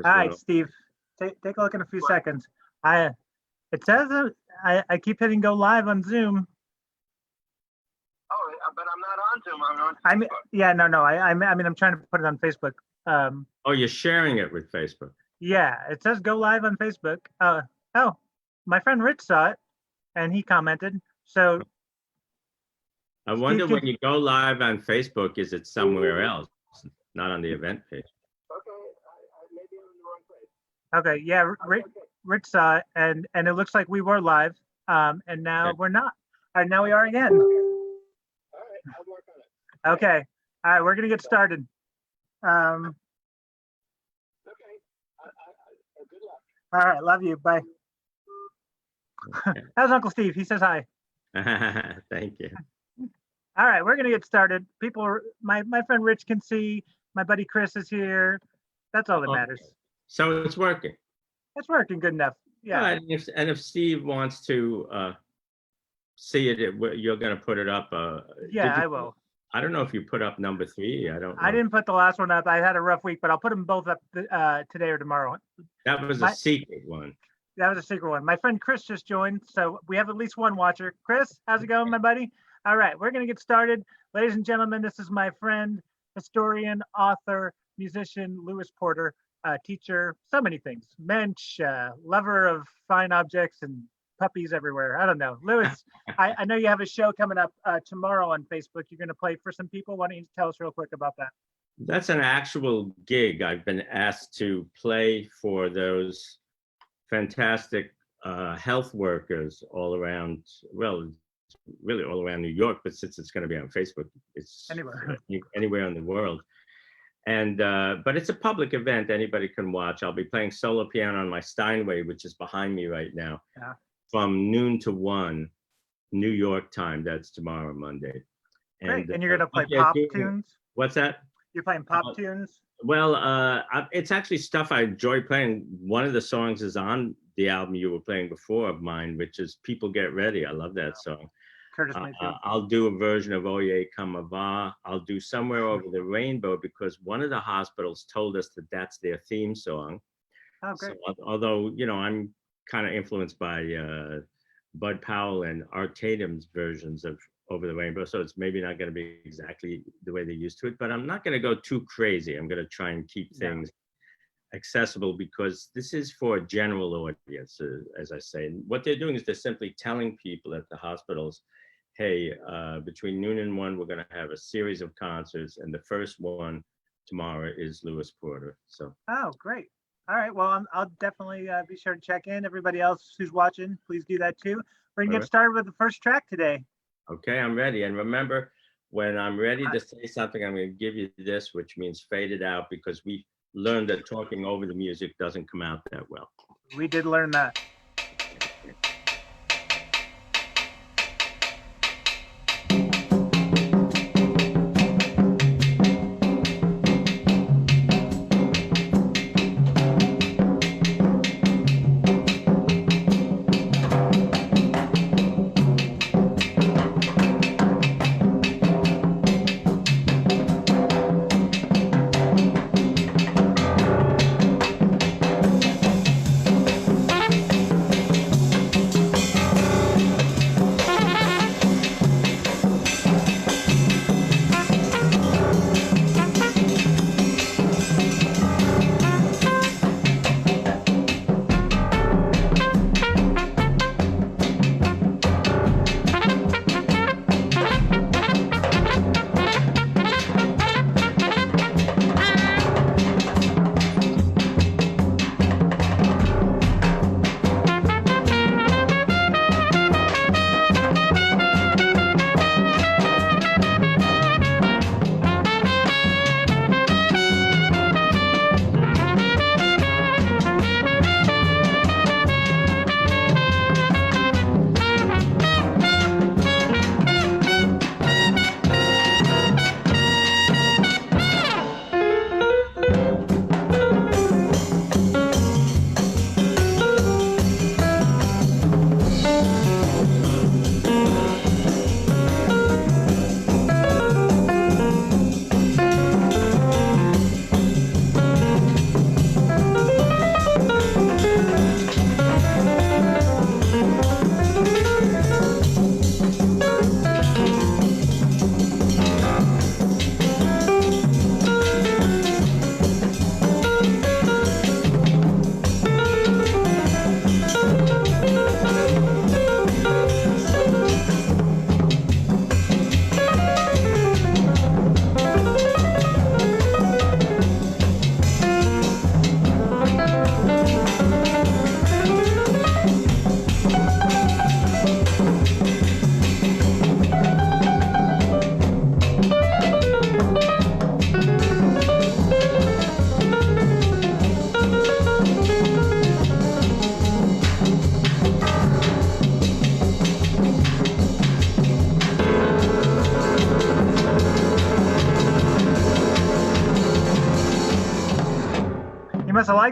because All right, Steve, take a look in a few seconds. It says I keep hitting go live on Zoom. Oh, but I'm not on Zoom. I'm on Facebook. I mean, yeah, no. I mean, I'm trying to put it on Facebook. Oh, you're sharing it with Facebook. Yeah, it says go live on Facebook. Oh, my friend Rich saw it, and he commented. So I wonder when you go live on Facebook, is it somewhere else, not on the event page? Okay, maybe I'm in the wrong place. Okay, yeah, Rich saw it, and it looks like we were live, and now we're not. All right, now we are again. All right, I'll work on it. Okay, all right, we're gonna get started. Okay. Good luck. All right, love you. Bye. Okay. How's Uncle Steve? He says hi. Thank you. All right, we're gonna get started. People, my friend Rich can see. My buddy Chris is here. That's all that matters. So it's working. It's working good enough. Yeah. And if Steve wants to see it, you're going to put it up. Yeah, I will. I don't know if you put up number 3. I don't know. I didn't put the last one up. I had a rough week, but I'll put them both up today or tomorrow. That was a secret one. That was a secret one. My friend Chris just joined, so we have at least one watcher. Chris, how's it going, my buddy? All right, we're going to get started. Ladies and gentlemen, this is my friend, historian, author, musician, Lewis Porter, teacher, so many things. Mensch, lover of fine objects and puppies everywhere. I don't know. Lewis, I know you have a show coming up tomorrow on Facebook. You're going to play for some people. Why don't you tell us real quick about that? That's an actual gig. I've been asked to play for those fantastic health workers all around, well, really all around New York, but since it's going to be on Facebook, it's anywhere in the world. And but it's a public event. Anybody can watch. I'll be playing solo piano on my Steinway, which is behind me right now, from noon to 1 New York time. That's tomorrow, Monday. And you're going to play pop tunes? What's that? You're playing pop tunes? Well, it's actually stuff I enjoy playing. One of the songs is on the album you were playing before of mine, which is People Get Ready. I love that song. I'll do a version of Oye Como Va. I'll do Somewhere Over the Rainbow because one of the hospitals told us that that's their theme song. Oh, great. So, although, you know, I'm kind of influenced by Bud Powell and Art Tatum's versions of Over the Rainbow, so it's maybe not going to be exactly the way they're used to it, but I'm not going to go too crazy. I'm going to try and keep things accessible because this is for a general audience, as I say. And what they're doing is they're simply telling people at the hospitals, hey, between noon and 1, we're going to have a series of concerts, and the first one tomorrow is Lewis Porter. So. Oh, great. All right. Well, I'll definitely be sure to check in. Everybody else who's watching, please do that too. We're going to get started with the first track today. Okay, I'm ready. And remember, when I'm ready to say something, I'm going to give you this, which means fade it out, because we learned that talking over the music doesn't come out that well. We did learn that.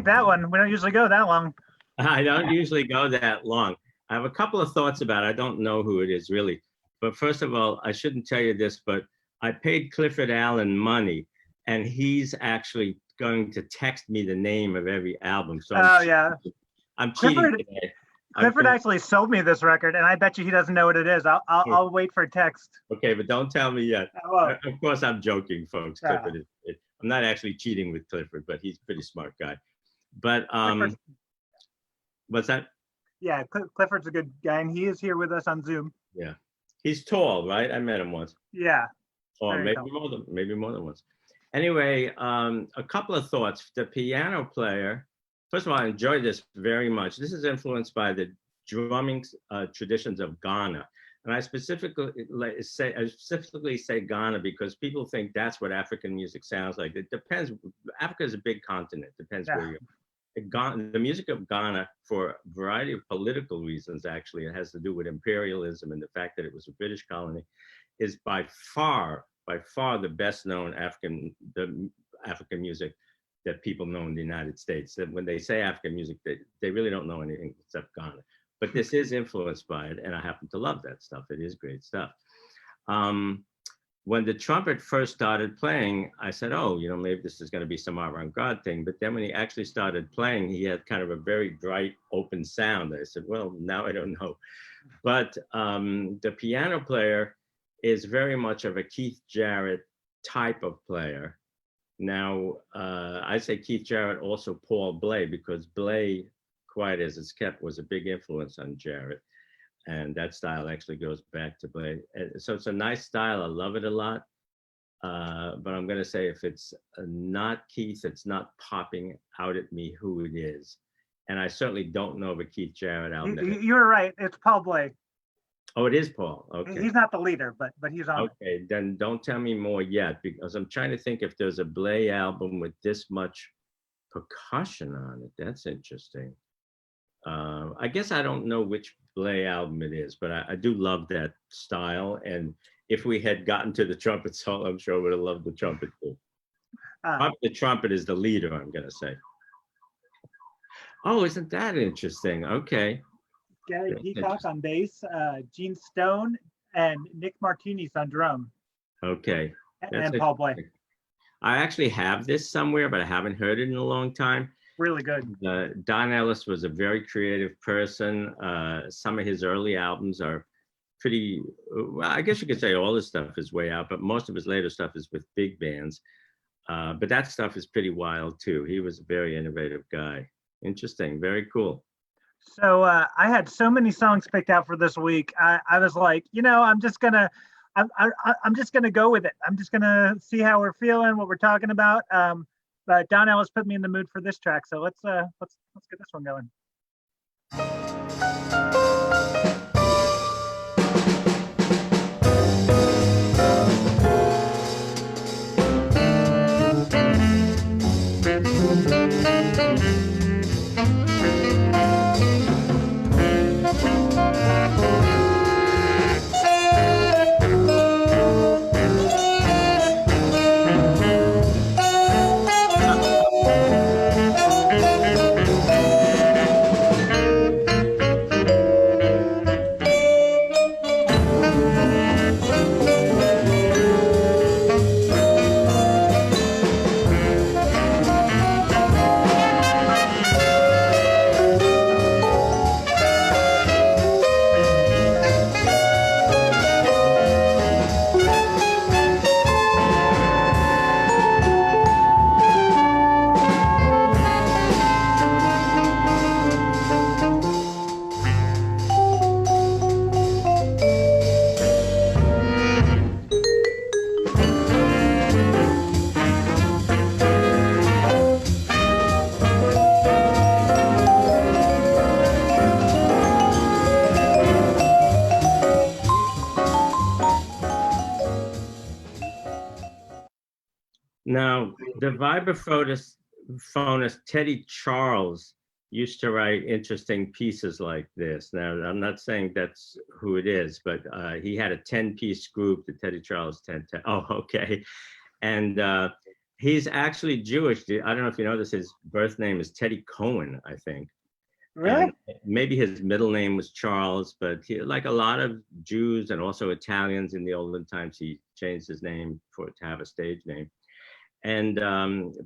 that one. We don't usually go that long. I don't usually go that long. I have a couple of thoughts about it. I don't know who it is really. But first of all, I shouldn't tell you this, but I paid Clifford Allen money, and he's actually going to text me the name of every album. So I'm cheating today. Clifford actually sold me this record, and I bet you he doesn't know what it is. I'll wait for a text. Okay, but don't tell me yet. Of course, I'm joking, folks. Clifford I'm not actually cheating with Clifford, but he's a pretty smart guy. But what's that? Yeah, Clifford's a good guy, and he is here with us on Zoom. Yeah, he's tall, right? I met him once. Yeah. Or maybe more than once. Anyway, a couple of thoughts. The piano player. First of all, I enjoy this very much. This is influenced by the drumming traditions of Ghana. And I specifically say Ghana because people think that's what African music sounds like. It depends. Africa is a big continent. Depends where you're. The music of Ghana, for a variety of political reasons, actually, it has to do with imperialism and the fact that it was a British colony, is by far the best known African music that people know in the United States. That when they say African music, they really don't know anything except Ghana. But this is influenced by it, and I happen to love that stuff. It is great stuff. When the trumpet first started playing, I said, oh, maybe this is going to be some avant-garde thing. But then when he actually started playing, he had kind of a very bright, open sound. I said, well, now I don't know. But the piano player is very much of a Keith Jarrett type of player. Now, I say Keith Jarrett, also Paul Bley, because Bley, Quiet as It's Kept, was a big influence on Jarrett. And that style actually goes back to Bley. So it's a nice style. I love it a lot. But I'm going to say if it's not Keith, it's not popping out at me who it is. And I certainly don't know of a Keith Jarrett album. You're right. It's Paul Bley. Oh, it is Paul. Okay. He's not the leader, but he's on. Okay, then don't tell me more yet, because I'm trying to think if there's a Bley album with this much percussion on it. That's interesting. I guess I don't know which Bley album it is, but I do love that style. And if we had gotten to the trumpet solo, I'm sure I would have loved the trumpet too. The trumpet is the leader, I'm going to say. Oh, isn't that interesting? Okay. Gary Peacock on bass, Gene Stone, and Nick Martinez on drum. Okay. And Paul Bley. I actually have this somewhere, but I haven't heard it in a long time. Really good. Don Ellis was a very creative person. Some of his early albums are pretty, well, I guess you could say all his stuff is way out, but most of his later stuff is with big bands. But that stuff is pretty wild too. He was a very innovative guy. Interesting, very cool. So I had so many songs picked out for this week. I was like, I'm just gonna go with it. I'm just gonna see how we're feeling, what we're talking about. But Don Ellis put me in the mood for this track, so let's get this one going. Now, the vibraphonist Teddy Charles used to write interesting pieces like this. Now, I'm not saying that's who it is, but he had a 10-piece group, the Teddy Charles 10. Oh, okay. And He's actually Jewish. I don't know if you know this. His birth name is Teddy Cohen, I think. Really? And maybe his middle name was Charles, but he, like a lot of Jews and also Italians in the olden times, he changed his name to have a stage name. And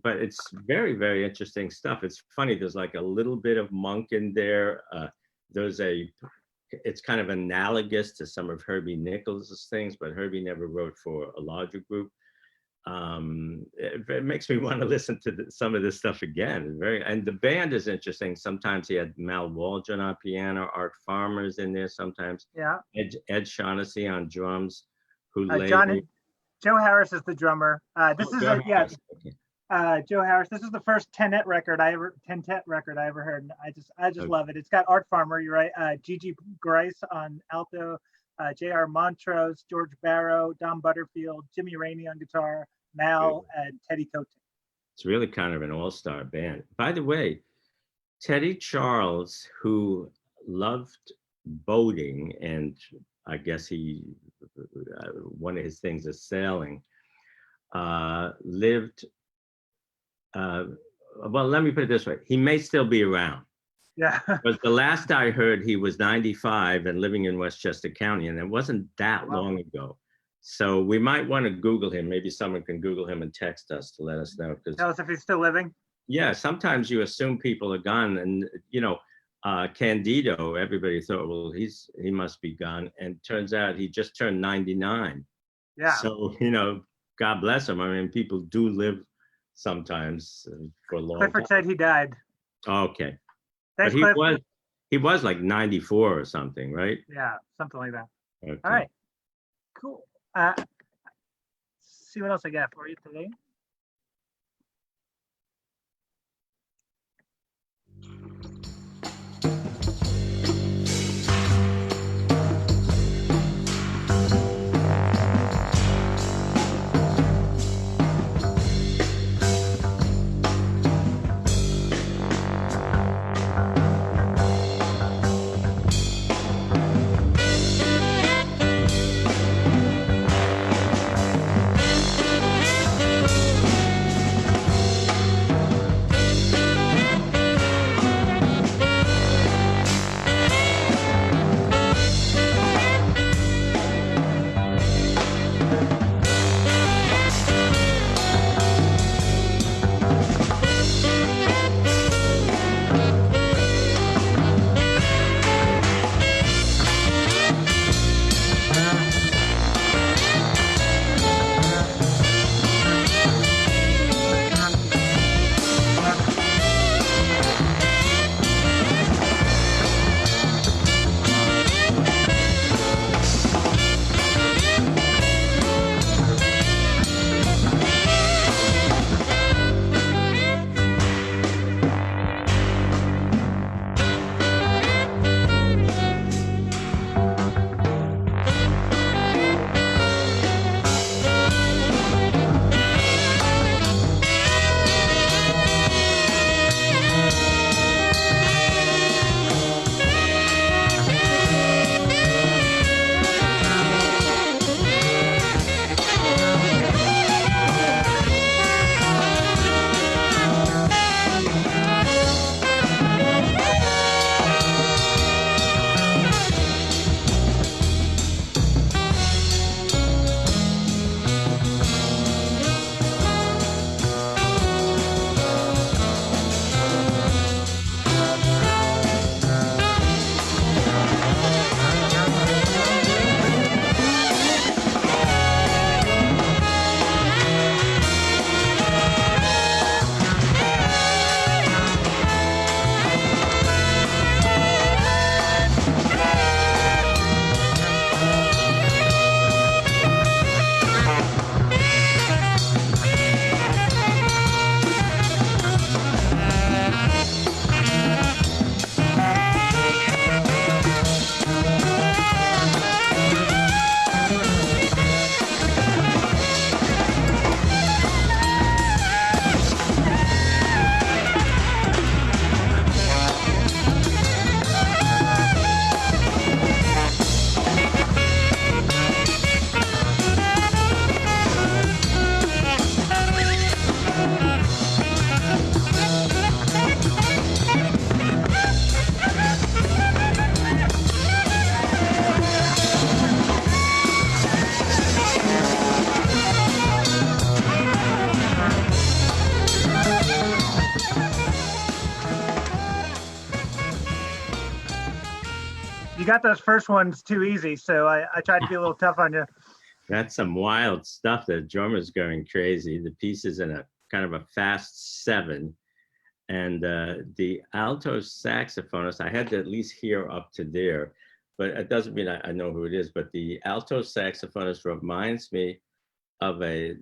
but it's very, very interesting stuff. It's funny. There's like a little bit of Monk in there. It's kind of analogous to some of Herbie Nichols's things, but Herbie never wrote for a larger group. It makes me want to listen to some of this stuff again. And the band is interesting. Sometimes he had Mal Waldron on piano, Art Farmer's in there sometimes. Yeah. Ed Shaughnessy on drums, who Joe Harris is the drummer. Joe Harris. This is the first Tenet record I ever heard. And I just love it. It's got Art Farmer, you're right. Gigi Grice on alto, J.R. Montrose, George Barrow, Don Butterfield, Jimmy Rainey on guitar, Mal, and Teddy Cote. It's really kind of an all-star band. By the way, Teddy Charles, who loved boating, and I guess one of his things is sailing, lived, well, let me put it this way. He may still be around. Yeah. But the last I heard, he was 95 and living in Westchester County, and it wasn't that long ago. So we might want to Google him. Maybe someone can Google him and text us to let us know. Tell us if he's still living. Yeah, sometimes you assume people are gone, and Candido, everybody thought, well, he must be gone, and turns out he just turned 99. Yeah. So God bless him. I mean, people do live sometimes for a long Clifford time. said he died. Okay. Thanks, But he was like 94 or something, right? Yeah, something like that. Okay. All right. Cool. See what else I got for you today. You got those first ones too easy, so I tried to be a little tough on you. That's some wild stuff. The drummer's going crazy. The piece is in a kind of a fast 7. And the alto saxophonist, I had to at least hear up to there, but it doesn't mean I know who it is. But the alto saxophonist reminds me of a,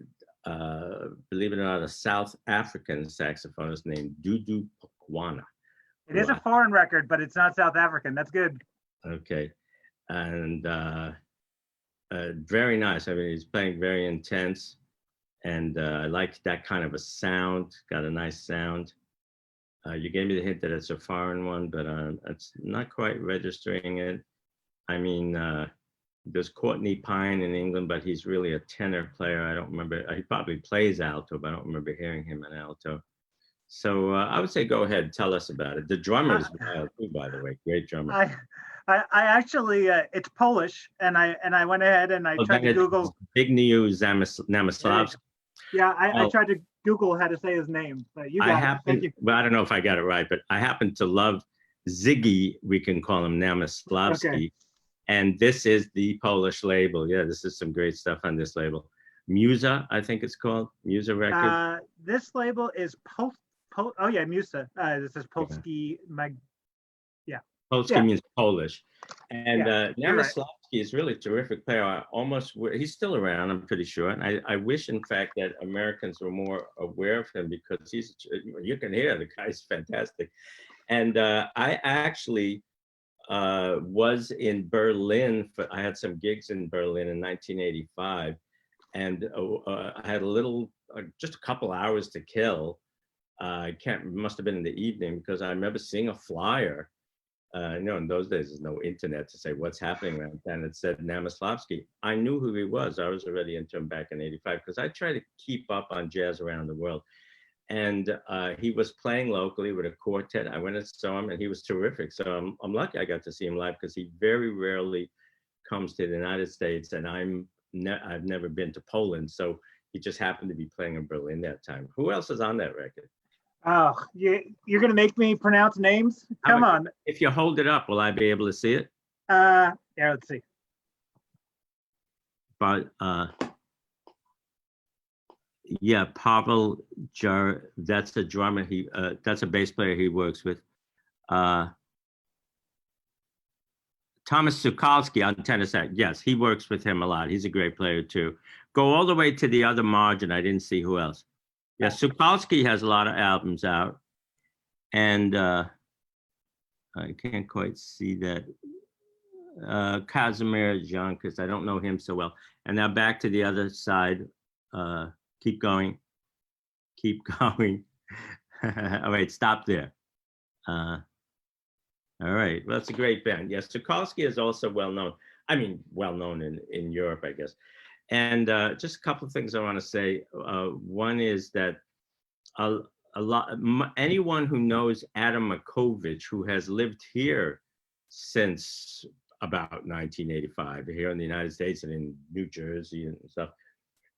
believe it or not, a South African saxophonist named Dudu Pokwana. It is a foreign record, but it's not South African. That's good. Okay. And very nice. I mean, he's playing very intense. And I like that kind of a sound, got a nice sound. You gave me the hint that it's a foreign one, but it's not quite registering it. I mean, there's Courtney Pine in England, but he's really a tenor player. I don't remember. He probably plays alto, but I don't remember hearing him in alto. So I would say go ahead, tell us about it. The drummer's wild too, by the way. Great drummer. I actually, it's Polish, and I went ahead and I tried to Google. Zbigniew Namoslavski. Yeah, I tried to Google how to say his name, but you got it. Thank you. Well, I don't know if I got it right, but I happen to love Ziggy, we can call him Namoslavski. Okay. And this is the Polish label. Yeah, this is some great stuff on this label. Musa, I think it's called. Musa record. This label is oh yeah, Musa. This is Polski Polski means Polish. And Namoslavski is really a terrific player. He's still around, I'm pretty sure. And I wish, in fact, that Americans were more aware of him because you can hear the guy's fantastic. And I actually was in Berlin. I had some gigs in Berlin in 1985. And I had just a couple hours to kill. Must have been in the evening because I remember seeing a flyer. In those days, there's no internet to say what's happening around town. It said Namoslavski. I knew who he was. I was already into him back in '85 because I try to keep up on jazz around the world. And he was playing locally with a quartet. I went and saw him, and he was terrific. So I'm lucky I got to see him live because he very rarely comes to the United States, and I've never been to Poland. So he just happened to be playing in Berlin that time. Who else is on that record? Oh, you're gonna make me pronounce names? Come on. If you hold it up, will I be able to see it? Yeah, let's see. But yeah, Pavel Jar. That's a drummer. That's a bass player he works with. Thomas Sukalski on tenor sax. Yes, he works with him a lot. He's a great player too. Go all the way to the other margin. I didn't see who else. Yeah, Sukalski has a lot of albums out, and I can't quite see that. Kazimir Jankas, I don't know him so well. And now back to the other side. Keep going. Oh, wait, stop there. All right, well, that's a great band. Yes, Sukalski is also well known. I mean, well known in Europe, I guess. And just a couple of things I want to say. One is that anyone who knows Adam Makovich, who has lived here since about 1985, here in the United States and in New Jersey and stuff,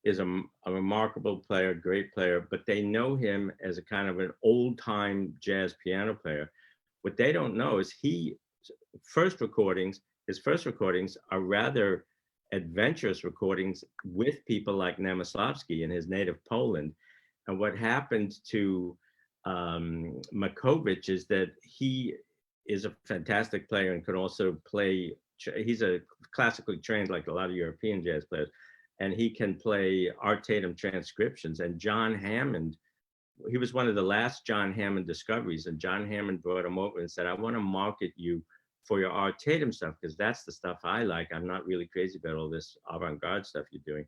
is a remarkable player, great player, but they know him as a kind of an old-time jazz piano player. What they don't know is his first recordings are rather adventurous recordings with people like Namoslavski in his native Poland. And what happened to Makovich is that he is a fantastic player and could also play. He's a classically trained, like a lot of European jazz players, and he can play Art Tatum transcriptions. And John Hammond, he was one of the last John Hammond discoveries, and John Hammond brought him over and said, I want to market you for your Art Tatum stuff, because that's the stuff I like. I'm not really crazy about all this avant-garde stuff you're doing.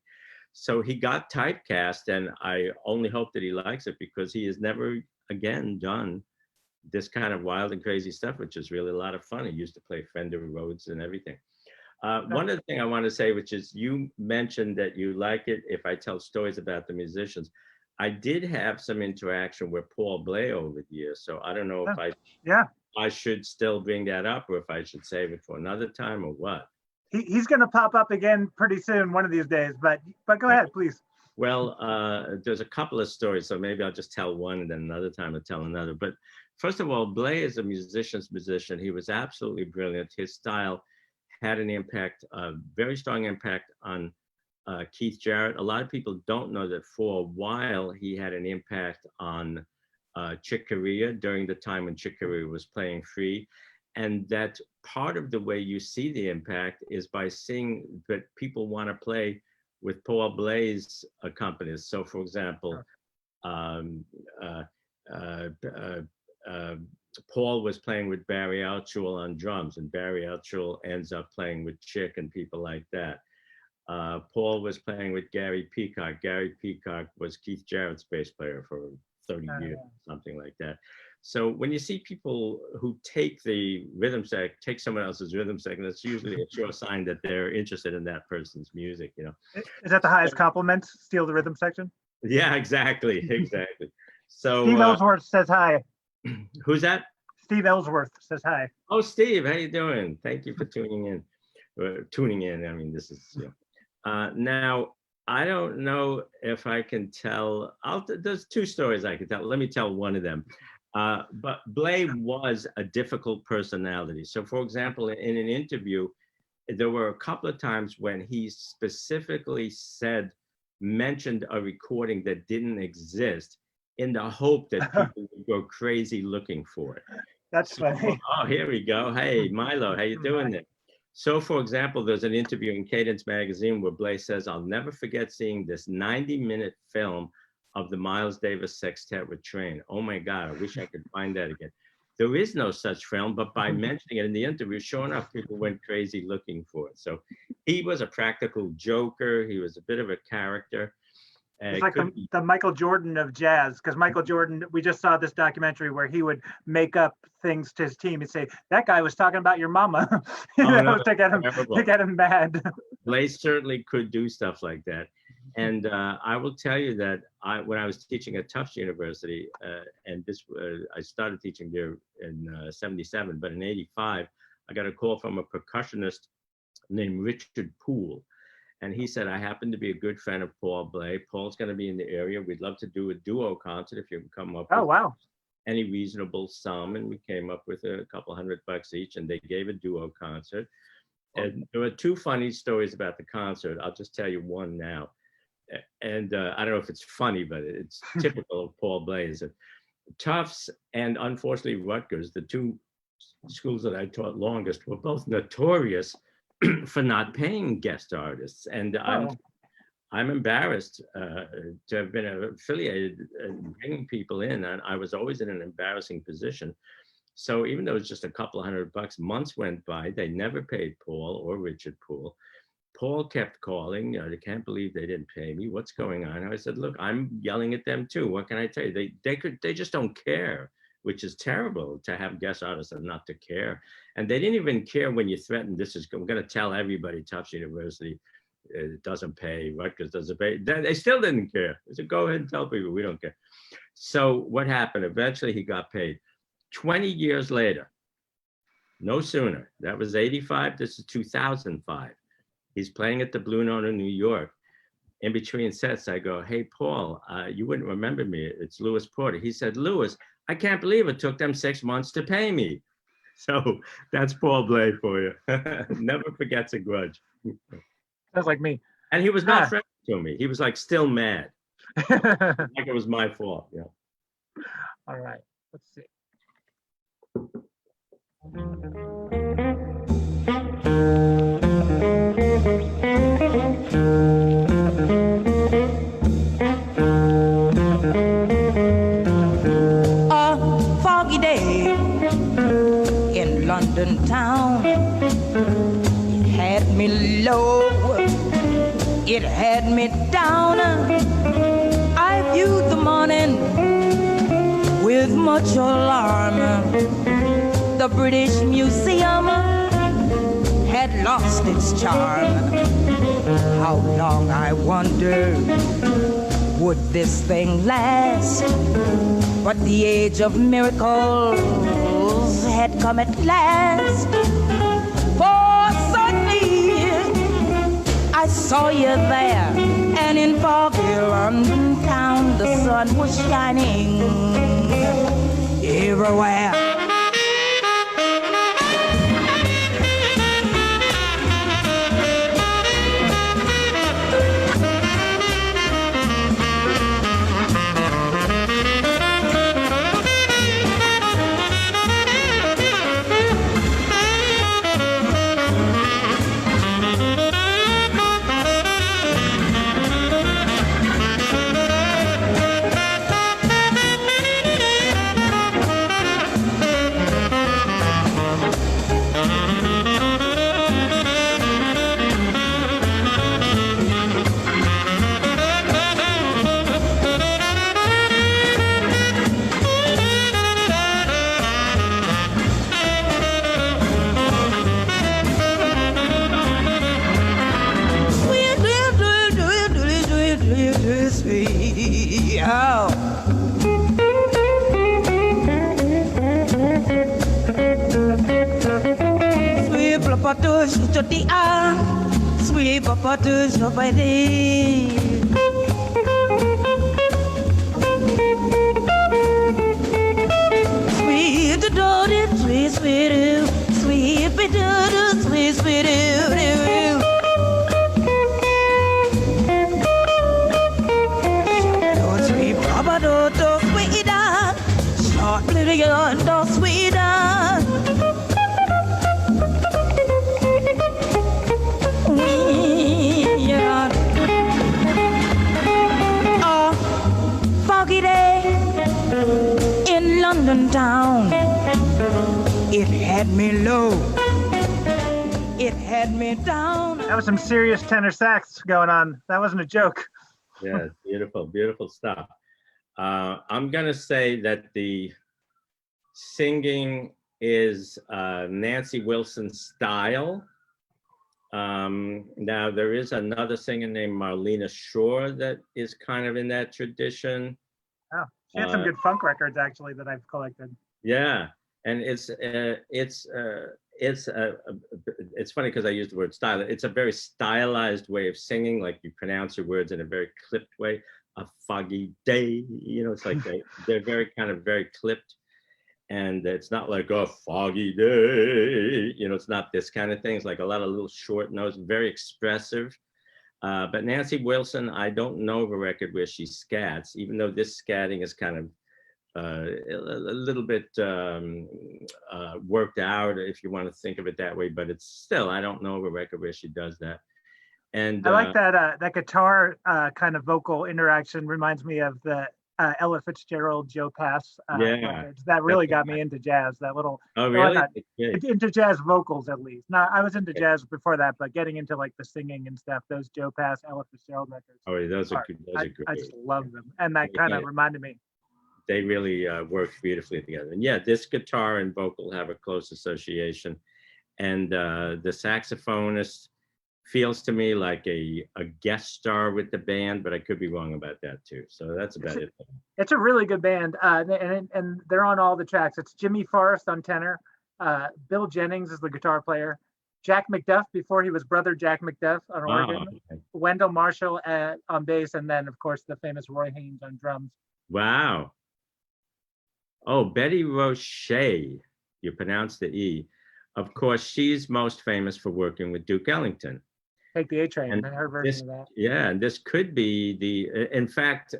So he got typecast, and I only hope that he likes it, because he has never again done this kind of wild and crazy stuff, which is really a lot of fun. He used to play Fender Rhodes and everything. One other thing I want to say, which is you mentioned that you like it if I tell stories about the musicians. I did have some interaction with Paul Bley over the years, so I don't know if I should still bring that up, or if I should save it for another time, or what. He's going to pop up again pretty soon, one of these days. But go ahead, please. Well, there's a couple of stories, so maybe I'll just tell one, and then another time I'll tell another. But first of all, Blay is a musician's musician. He was absolutely brilliant. His style had an impact, a very strong impact on Keith Jarrett. A lot of people don't know that for a while he had an impact on Chick Corea during the time when Chick Corea was playing free. And that part of the way you see the impact is by seeing that people want to play with Paul Blay's accompanist. So, for example, Paul was playing with Barry Altschul on drums, and Barry Altschul ends up playing with Chick and people like that. Paul was playing with Gary Peacock. Gary Peacock was Keith Jarrett's bass player for 30 years, something like that. So when you see people who take the rhythm section, take someone else's rhythm section, that's usually a sure sign that they're interested in that person's music, you know. Is that the highest compliment? Steal the rhythm section? Yeah, exactly, exactly. So Steve Ellsworth says hi. Who's that? Steve Ellsworth says hi. Oh, Steve, how you doing? Thank you for tuning in. I mean, this is, you know. Now, I don't know if I can tell, there's two stories I can tell. Let me tell one of them. But Blay was a difficult personality. So for example, in an interview, there were a couple of times when he specifically mentioned a recording that didn't exist in the hope that people would go crazy looking for it. That's funny. Oh, here we go. Hey, Milo, how you doing there? So for example, there's an interview in Cadence magazine where Blay says, "I'll never forget seeing this 90-minute film of the Miles Davis Sextet with Train. Oh my God, I wish I could find that again." There is no such film, but by mentioning it in the interview, sure enough, people went crazy looking for it. So he was a practical joker. He was a bit of a character. It's like the Michael Jordan of jazz, because Michael Jordan, we just saw this documentary where he would make up things to his team and say, "That guy was talking about your mama," to get him mad. Blay certainly could do stuff like that. And I will tell you that when I was teaching at Tufts University, and I started teaching there in 77, but in 85, I got a call from a percussionist named Richard Poole. And he said, "I happen to be a good friend of Paul Blay. Paul's going to be in the area. We'd love to do a duo concert if you can come up with any reasonable sum." And we came up with a couple $100 each, and they gave a duo concert. And there were two funny stories about the concert. I'll just tell you one now. And I don't know if it's funny, but it's typical of Paul Blay. Is that Tufts and unfortunately Rutgers, the two schools that I taught longest, were both notorious for not paying guest artists. And I'm embarrassed to have been affiliated and bringing people in. And I was always in an embarrassing position. So even though it's just a couple $100, months went by, they never paid Paul or Richard Poole. Paul kept calling. I can't believe they didn't pay me. What's going on? I said, "Look, I'm yelling at them too. What can I tell you? They just don't care," which is terrible to have guest artists and not to care. And they didn't even care when you threatened, I'm going to tell everybody Tufts University doesn't pay, Rutgers doesn't pay. They still didn't care. They said, "Go ahead and tell people we don't care." So what happened? Eventually he got paid. 20 years later, no sooner, that was 85, this is 2005. He's playing at the Blue Note in New York. In between sets, I go, "Hey, Paul, you wouldn't remember me. It's Louis Porter." He said, "Louis, I can't believe it took them 6 months to pay me." So that's Paul Blay for you. Never forgets a grudge. Sounds like me. And he was not friendly to me. He was like still mad. Like it was my fault. Yeah. All right. Let's see. A foggy day in London town, it had me low, it had me down. I viewed the morning with much alarm. The British Museum had lost its charm. How long, I wonder, would this thing last? But the age of miracles had come at last. For suddenly I saw you there, and in foggy London town the sun was shining. everywhere. Sweet papa to somebody. Sweet do sweet sweet sweet do sweet sweet sweet papa do sweet short little girl do sweet London town. It had me low. It had me down. That was some serious tenor sax going on. That wasn't a joke. Yeah, beautiful, beautiful stuff. I'm gonna say that the singing is Nancy Wilson style. Now there is another singer named Marlena Shore that is kind of in that tradition. Oh, she had some good funk records actually that I've collected. Yeah, and it's funny because I used the word style. It's a very stylized way of singing, like you pronounce your words in a very clipped way. A foggy day, you know, it's like they're very kind of very clipped, and it's not like a foggy day, you know, it's not this kind of thing. It's like a lot of little short notes, very expressive. But Nancy Wilson, I don't know of a record where she scats, even though this scatting is kind of a little bit worked out, if you want to think of it that way. But it's still, I don't know of a record where she does that. And I like that that guitar kind of vocal interaction reminds me of the Ella Fitzgerald, Joe Pass records. That really got me into jazz. That little really? Into jazz vocals at least. Now I was into jazz before that, but getting into like the singing and stuff, those Joe Pass, Ella Fitzgerald records. Oh, those are good. Those are great. I just love them, and that kind of reminded me. They really work beautifully together. And yeah, this guitar and vocal have a close association, and the saxophonist feels to me like a guest star with the band, but I could be wrong about that too. So that's about it. It's a really good band, and they're on all the tracks. It's Jimmy Forrest on tenor, Bill Jennings is the guitar player, Jack McDuff before he was brother Jack McDuff on organ, okay. Wendell Marshall on bass, and then of course the famous Roy Haynes on drums. Wow. Oh, Betty Roche, you pronounce the E. Of course, she's most famous for working with Duke Ellington. Take the A Train, and her version of that. Yeah, and this could be in fact,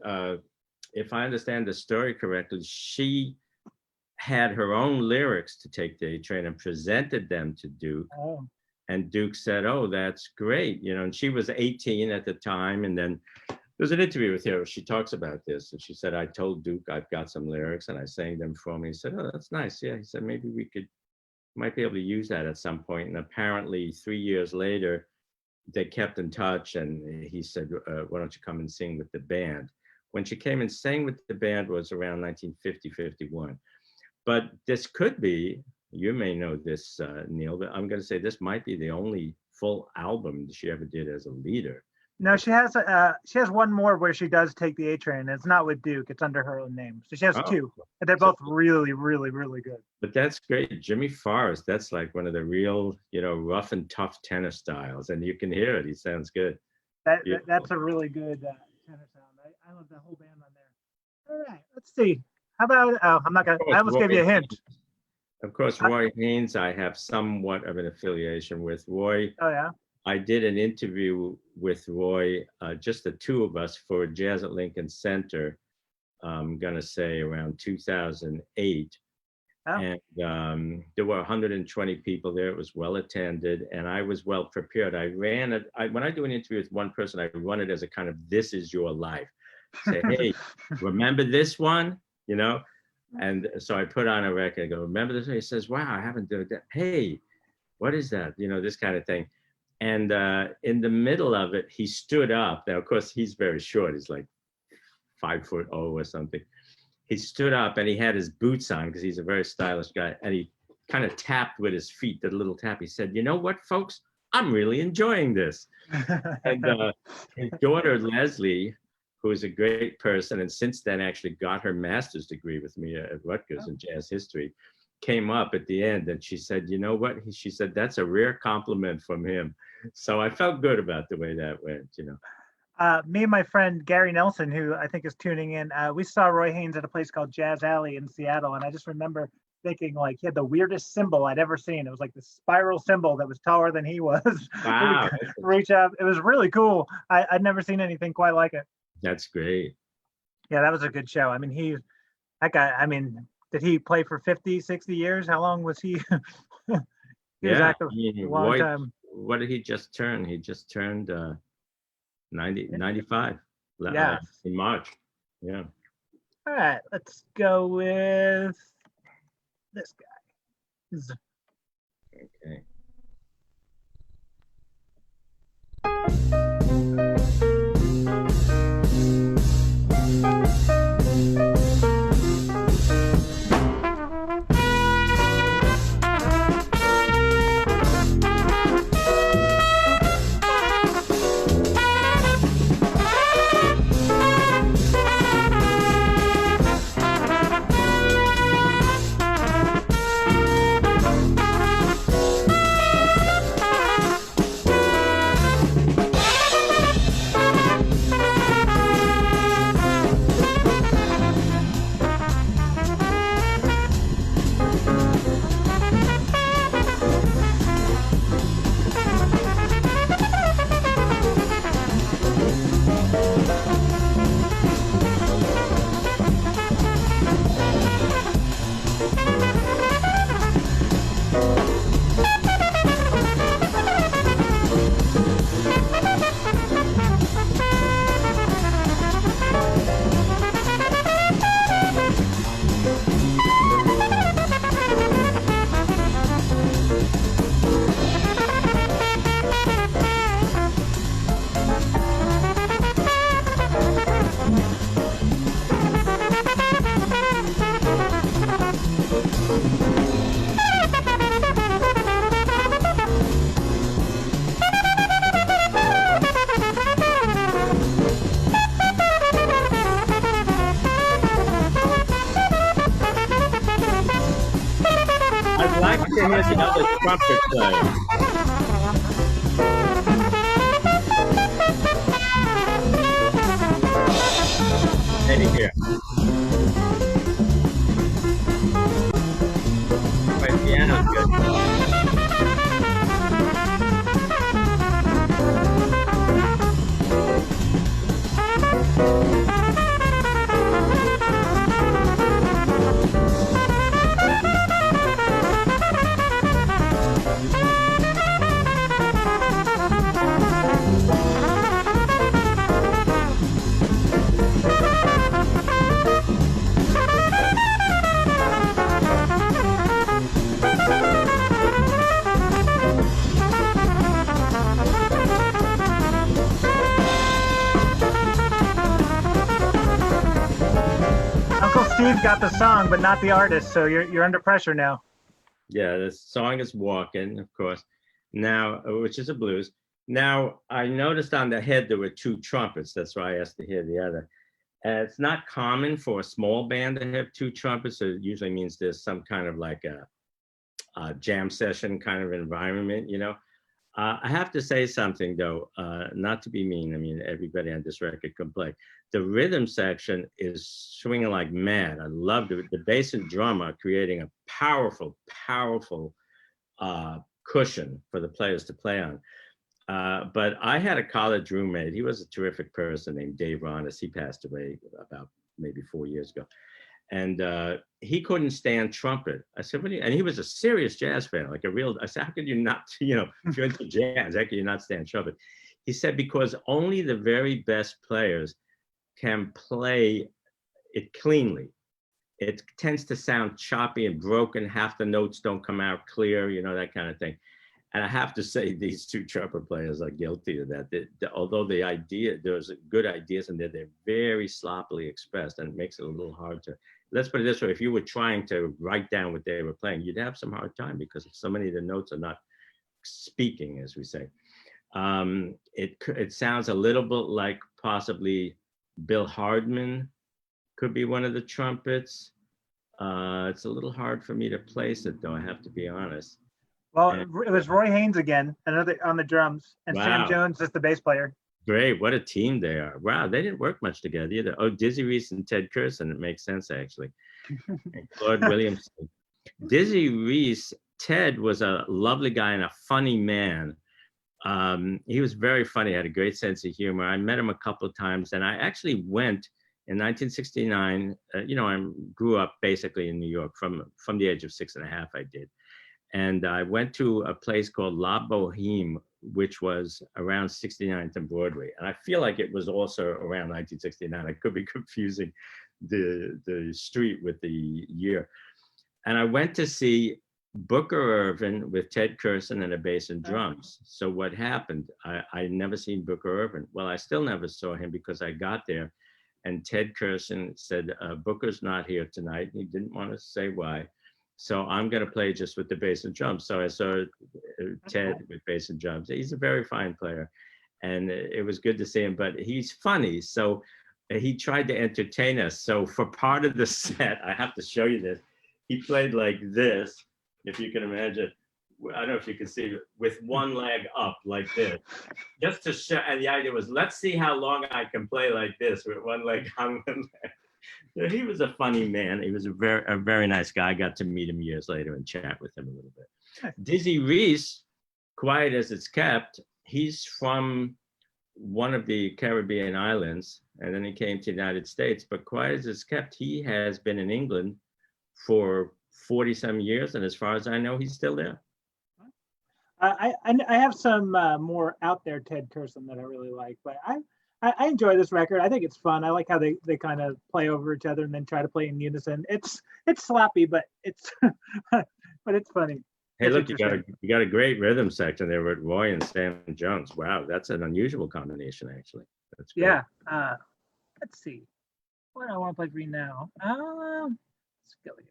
if I understand the story correctly, she had her own lyrics to Take the A Train and presented them to Duke. Oh. And Duke said, oh, that's great. You know, and she was 18 at the time. And then there's an interview with her where she talks about this. And she said, I told Duke I've got some lyrics and I sang them for me. He said, oh, that's nice. Yeah, he said, maybe we might be able to use that at some point. And apparently 3 years later, they kept in touch, and he said, why don't you come and sing with the band? When she came and sang with the band was around 1950, 51. But this could be, you may know this, Neil, but I'm going to say this might be the only full album she ever did as a leader. No, she has one more where she does Take the A Train. It's not with Duke. It's under her own name. So she has two, and they're both really, really, really good. But that's great. Jimmy Forrest, that's like one of the real, you know, rough and tough tenor styles, and you can hear it. He sounds good. That's a really good tenor sound. I love the whole band on there. All right, let's see. How about, oh, I'm not gonna, I almost gave you a hint. Of course, Roy Haynes, I have somewhat of an affiliation with. Roy, Oh, yeah. I did an interview with Roy, just the two of us for Jazz at Lincoln Center, I'm gonna say around 2008. Oh. And there were 120 people there. It was well attended, and I was well prepared. I ran it. When I do an interview with one person, I run it as a kind of "this is your life." Say, hey, remember this one? You know. And so I put on a record and go, remember this? He says, wow, I haven't done that. Hey, what is that? You know, this kind of thing. And in the middle of it, he stood up. Now, of course, he's very short. He's like 5'0" or something. He stood up and he had his boots on because he's a very stylish guy. And he kind of tapped with his feet, did a little tap. He said, you know what, folks? I'm really enjoying this. And his daughter, Leslie, who is a great person, and since then actually got her master's degree with me at Rutgers in jazz history, came up at the end and she said, you know what? She said, that's a rare compliment from him. So I felt good about the way that went, you know. Me and my friend Gary Nelson, who I think is tuning in, we saw Roy Haynes at a place called Jazz Alley in Seattle. And I just remember thinking like he had the weirdest cymbal I'd ever seen. It was like this spiral cymbal that was taller than he was. Wow. Reach up. It was really cool. I'd never seen anything quite like it. That's great. Yeah, that was a good show. I mean, that guy, I mean, did he play for 50, 60 years? How long was he? He was active a long time. What did he just turn? He just turned 95 in March. Yeah. All right, let's go with this guy. Okay. Here's another trumpet player. Eddie here. My piano's good. Steve got the song, but not the artist, so you're under pressure now. Yeah, the song is Walking, of course. Now, which is a blues. Now, I noticed on the head there were two trumpets. That's why I asked to hear the other. It's not common for a small band to have two trumpets. So it usually means there's some kind of like a jam session kind of environment, you know. I have to say something though, not to be mean. I mean, everybody on this record can play. The rhythm section is swinging like mad. I loved it. The bass and drum are creating a powerful, powerful cushion for the players to play on. But I had a college roommate. He was a terrific person named Dave Ronis. He passed away about maybe 4 years ago. And he couldn't stand trumpet. I said, what do you, and he was a serious jazz fan, like a real, I said, how could you not, you know, if you're into jazz, how could you not stand trumpet? He said, because only the very best players can play it cleanly. It tends to sound choppy and broken. Half the notes don't come out clear, you know, that kind of thing. And I have to say, these two trumpet players are guilty of that. Although the idea, there's good ideas in there, they're very sloppily expressed, and it makes it a little hard to, let's put it this way, if you were trying to write down what they were playing, you'd have some hard time because so many of the notes are not speaking, as we say. It sounds a little bit like possibly Bill Hardman could be one of the trumpets. It's a little hard for me to place it, though, I have to be honest. Well, it was Roy Haynes again, another on the drums, and Wow. Sam Jones is the bass player. Great, what a team they are. Wow, they didn't work much together either. Oh, Dizzy Reese and Ted Curson, it makes sense actually. And Claude Williamson. Dizzy Reese, Ted was a lovely guy and a funny man. He was very funny, had a great sense of humor. I met him a couple of times, and I actually went in 1969. You know, I grew up basically in New York from the age of 6.5, I did. And I went to a place called La Boheme, which was around 69th and Broadway. And I feel like it was also around 1969. I could be confusing the street with the year. And I went to see Booker Irvin with Ted Curson and a bass and drums. So what happened, I never seen Booker Irvin. Well, I still never saw him because I got there and Ted Curson said, Booker's not here tonight. He didn't want to say why. So I'm going to play just with the bass and drums. So I saw Ted with bass and drums. He's a very fine player, and it was good to see him, but he's funny. So he tried to entertain us. So for part of the set, I have to show you this. He played like this, if you can imagine. I don't know if you can see, with one leg up like this, just to show. And the idea was, let's see how long I can play like this with one leg on one leg. He was a funny man. He was a very nice guy. I got to meet him years later and chat with him a little bit. Dizzy Reese, quiet as it's kept, he's from one of the Caribbean islands, and then he came to the United States. But quiet as it's kept, he has been in England for 40-some years, and as far as I know, he's still there. I have some more out there Ted Curson that I really like, but I enjoy this record. I think it's fun. I like how they kind of play over each other and then try to play in unison. It's sloppy, but it's but it's funny. Hey, look, you got a great rhythm section there with Roy and Sam Jones. Wow, that's an unusual combination, actually. That's great. Yeah. Let's see. What do I want to play for you now? Let's go here.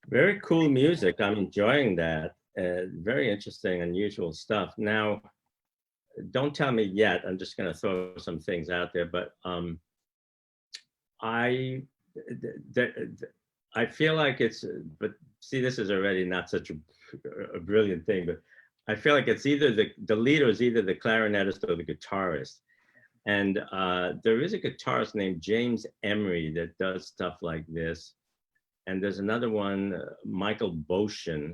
Very cool music. I'm enjoying that. Very interesting, unusual stuff. Now, don't tell me yet. I'm just going to throw some things out there, but I feel like it's. But see, this is already not such a brilliant thing, but I feel like it's either the leader is either the clarinetist or the guitarist. And there is a guitarist named James Emery that does stuff like this. And there's another one, Michael Boshin,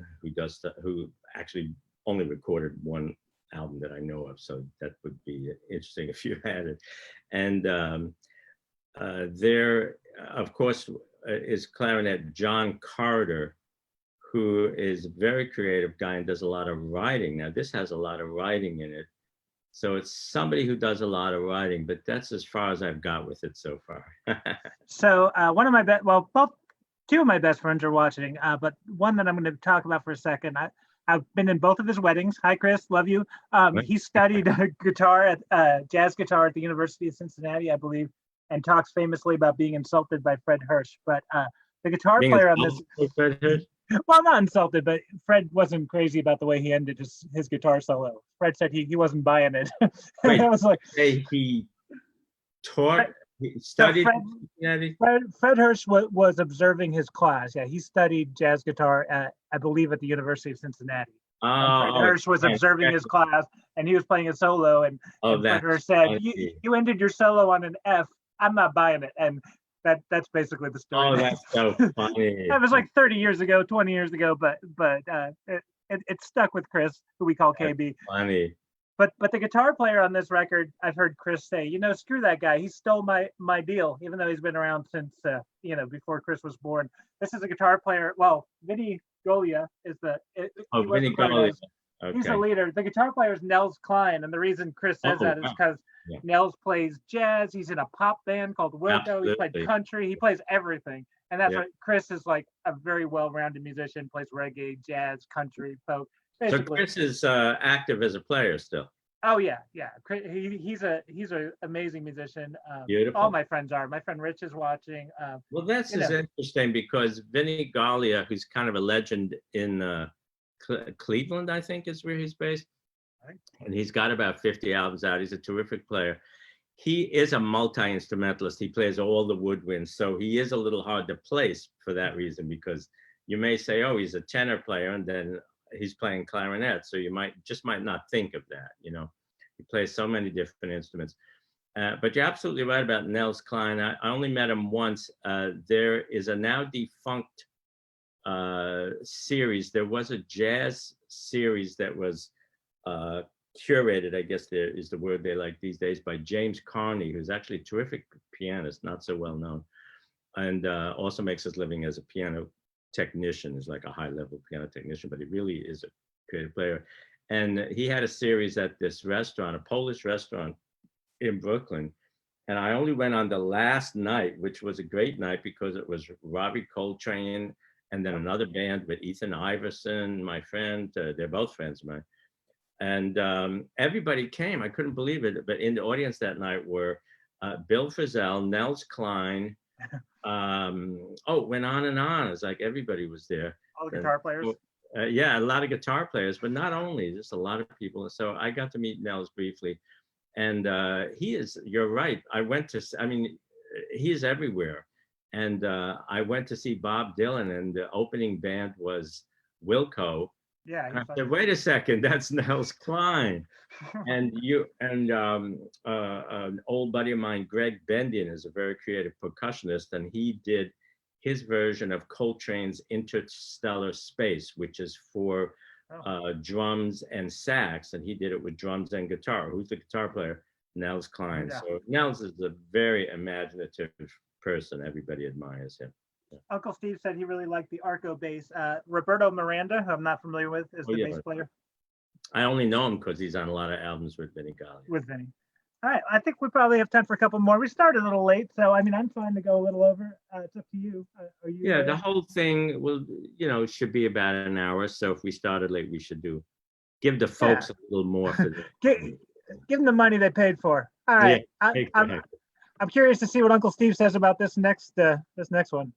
who actually only recorded one album that I know of. So that would be interesting if you had it. And there, of course, is clarinet John Carter, who is a very creative guy and does a lot of writing. Now, this has a lot of writing in it. So it's somebody who does a lot of writing, but that's as far as I've got with it so far. So one of my two of my best friends are watching, but one that I'm going to talk about for a second. I've been in both of his weddings. Hi, Chris, love you. He studied jazz guitar at the University of Cincinnati, I believe, and talks famously about being insulted by Fred Hirsch. But the guitar player on this, well, not insulted, but Fred wasn't crazy about the way he ended his guitar solo. Fred said he wasn't buying it. Wait, I was like, he taught. He studied. Fred Hirsch was observing his class. Yeah, he studied jazz guitar I believe, at the University of Cincinnati. Fred Hirsch was observing his class, and he was playing a solo, and Fred Hirsch said, "You ended your solo on an F. I'm not buying it." And that's basically the story. Oh, that's so funny. That was like 30 years ago, 20 years ago, but it stuck with Chris, who we call KB. Funny. But the guitar player on this record, I've heard Chris say, screw that guy. He stole my deal, even though he's been around since before Chris was born. This is a guitar player. Well, Vinny Golia is Vinny Golia. Okay. He's the leader. The guitar player is Nels Cline, and the reason Chris says that is because Nels plays jazz. He's in a pop band called Wilco. He played country. He plays everything, and that's what Chris is like. A very well-rounded musician. Plays reggae, jazz, country, folk. Basically. So Chris is active as a player still. Oh yeah. He's an amazing musician. Beautiful. All my friends are. My friend Rich is watching. Well, that's interesting because Vinny Golia, who's kind of a legend in Cleveland, I think is where he's based, and he's got about 50 albums out. He's a terrific player. He is a multi-instrumentalist. He plays all the woodwinds, so he is a little hard to place for that reason, because you may say, oh, he's a tenor player, and then he's playing clarinet, so you might not think of that. He plays so many different instruments. But you're absolutely right about Nels Cline. I only met him once. There is a now defunct series. There was a jazz series that was curated, I guess there is the word they like these days, by James Carney, who's actually a terrific pianist, not so well known, and also makes his living as a piano technician. Is like a high-level piano technician, but he really is a creative player. And he had a series at this restaurant, a Polish restaurant in Brooklyn, and I only went on the last night, which was a great night because it was Robbie Coltrane and then another band with Ethan Iverson, my friend. They're both friends of mine, and everybody came. I couldn't believe it. But in the audience that night were Bill Frisell, Nels Cline. It went on and on. It's like everybody was there. All the guitar players. Yeah, a lot of guitar players, but not only, just a lot of people. So I got to meet Nels briefly, and you're right. He is everywhere. And I went to see Bob Dylan, and the opening band was Wilco. Yeah. I said, wait a second, that's Nels Cline. And an old buddy of mine, Greg Bendian, is a very creative percussionist, and he did his version of Coltrane's Interstellar Space, which is for drums and sax, and he did it with drums and guitar. Who's the guitar player? Nels Klein. Yeah. So Nels is a very imaginative person. Everybody admires him. Uncle Steve said he really liked the Arco bass. Roberto Miranda, who I'm not familiar with, is the bass player. I only know him because he's on a lot of albums with Vinnie Colaiuta. With Vinnie. All right, I think we probably have time for a couple more. We started a little late, so I mean, I'm fine to go a little over. It's up to you. Are you? Yeah, the whole thing will, should be about an hour. So if we started late, we should give the folks a little more for Give them the money they paid for. All right, Yeah, I'm curious to see what Uncle Steve says about this next one.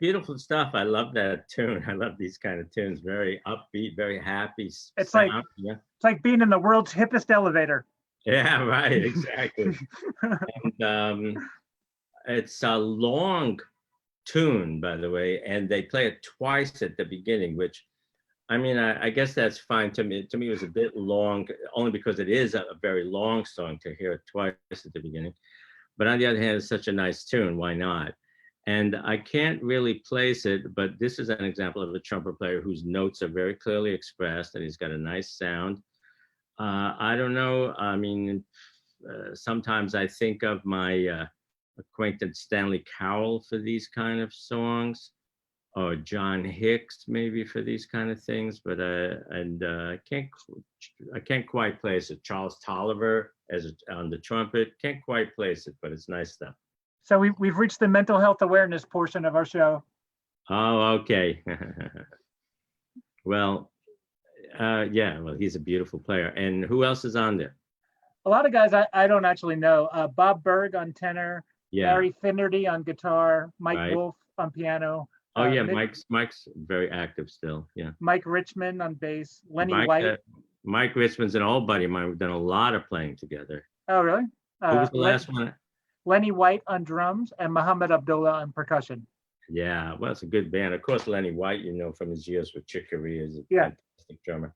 beautiful stuff. I love that tune. I love these kind of tunes. Very upbeat, very happy It's sound. like Yeah. It's like being in the world's hippest elevator. Yeah, right, exactly. And it's a long tune, by the way, and they play it twice at the beginning, which, I mean, I guess that's fine. To me, it was a bit long, only because it is a very long song to hear it twice at the beginning. But on the other hand, it's such a nice tune. Why not? And I can't really place it, but this is an example of a trumpet player whose notes are very clearly expressed, and he's got a nice sound. I don't know. I mean, sometimes I think of my acquaintance Stanley Cowell for these kind of songs, or John Hicks maybe for these kind of things. But I can't quite place it. Charles Tolliver on the trumpet, can't quite place it, but it's nice stuff. So we've reached the mental health awareness portion of our show. Oh, okay. Well, yeah, well, he's a beautiful player. And who else is on there? A lot of guys I don't actually know. Bob Berg on tenor, Yeah. Barry Finnerty on guitar, Mike Right. Wolf on piano. Oh, yeah, Mick- Mike's very active still. Yeah. Mike Richmond on bass, Lenny White. Mike Richmond's an old buddy of mine. We've done a lot of playing together. Oh, really? Who was the last one? Lenny White on drums and Muhammad Abdullah on percussion. Yeah, well, it's a good band. Of course, Lenny White, you know, from his years with Chick Corea, is a fantastic drummer.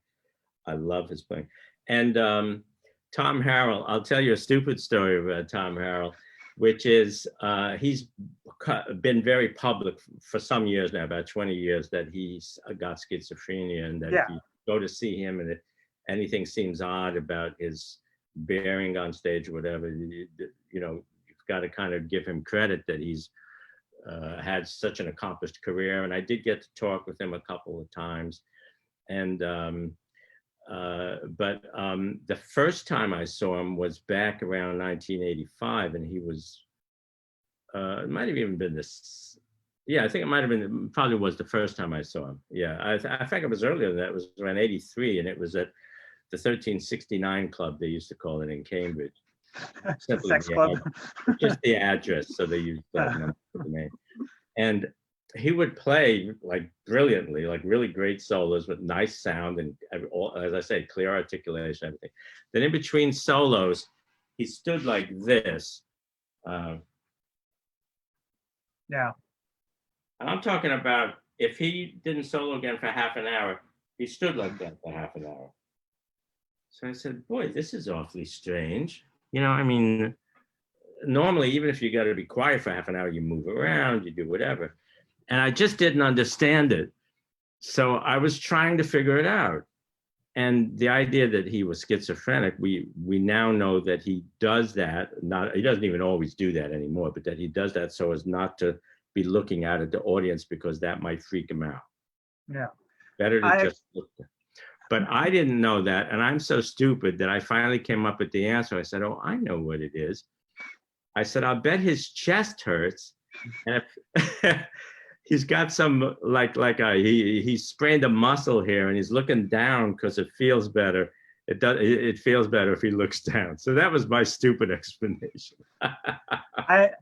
I love his playing. And Tom Harrell, I'll tell you a stupid story about Tom Harrell, which is he's been very public for some years now, about 20 years, that he's got schizophrenia, and that if you go to see him and if anything seems odd about his bearing on stage or whatever, you know, you've got to kind of give him credit that he's had such an accomplished career. And I did get to talk with him a couple of times. And but the first time I saw him was back around 1985, and he was, it might have even been this, yeah, I think it might have been, probably was the first time I saw him. Yeah, I think it was earlier than that. It was around 83, and it was at the 1369 Club, they used to call it in Cambridge. Sex club. Just the address, so they used that for the name. And he would play like brilliantly, like really great solos with nice sound and, as I say, clear articulation, everything. Then in between solos, he stood like this. Yeah. And I'm talking about, if he didn't solo again for half an hour, he stood like that for half an hour. So I said, boy, this is awfully strange. You know, I mean, normally, even if you got to be quiet for half an hour, you move around, you do whatever. And I just didn't understand it. So I was trying to figure it out. And the idea that he was schizophrenic, we now know that he does that. He doesn't even always do that anymore, but that he does that so as not to be looking out at the audience, because that might freak him out. Yeah. Better to just look there. But I didn't know that. And I'm so stupid that I finally came up with the answer. I said, oh, I know what it is. I said, I'll bet his chest hurts. And if he's got some, he sprained a muscle here and he's looking down because it feels better. It feels better if he looks down. So that was my stupid explanation. I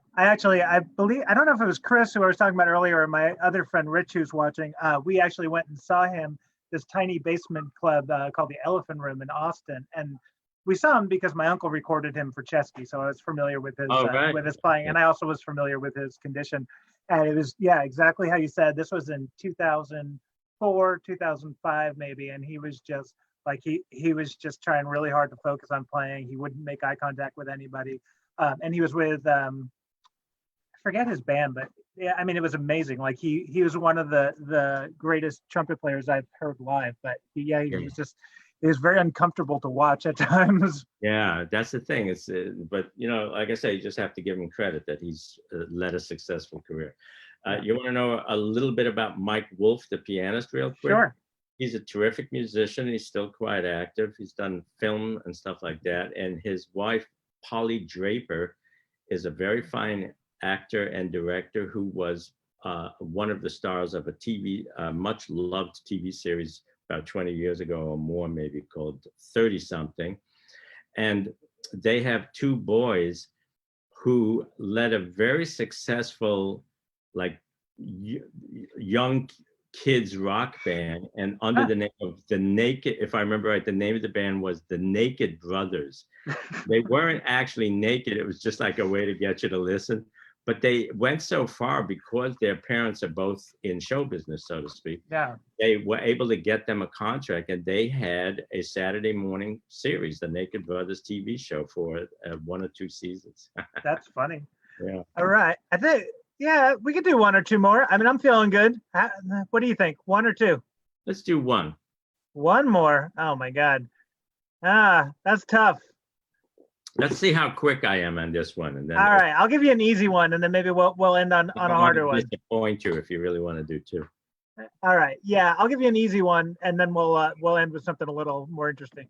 believe, I don't know if it was Chris who I was talking about earlier, or my other friend Rich who's watching. We actually went and saw him, this tiny basement club called the Elephant Room in Austin, and we saw him because my uncle recorded him for Chesky, so I was familiar with his with his playing, and I also was familiar with his condition. And it was, yeah, exactly how you said. This was in 2004, 2005 maybe, and he was just like he was just trying really hard to focus on playing. He wouldn't make eye contact with anybody, and he was with I forget his band, but yeah, I mean, it was amazing. Like he was one of the greatest trumpet players I've heard live. But he was very uncomfortable to watch at times. Yeah, that's the thing. It's but you know, like I say, you just have to give him credit that he's led a successful career. You want to know a little bit about Mike Wolf, the pianist, real quick? Sure. He's a terrific musician. He's still quite active. He's done film and stuff like that. And his wife, Polly Draper, is a very fine actor and director who was one of the stars of a much loved TV series about 20 years ago or more, maybe, called 30 something. And they have two boys who led a very successful, like, young kids rock band, and under the name of the Naked, if I remember right, the name of the band was the Naked Brothers. They weren't actually naked. It was just like a way to get you to listen. But they went so far because their parents are both in show business, so to speak. Yeah. They were able to get them a contract, and they had a Saturday morning series, the Naked Brothers TV show, for 1 or 2 seasons. That's funny. Yeah. All right. I think, yeah, we could do 1 or 2 more. I mean, I'm feeling good. What do you think? 1 or 2? Let's do 1. 1 more. Oh my God. That's tough. Let's see how quick I am on this one, and then. All right, I'll give you an easy one, and then maybe we'll end on a harder one. Disappoint you if you really want to do 2. All right, yeah, I'll give you an easy one, and then we'll end with something a little more interesting.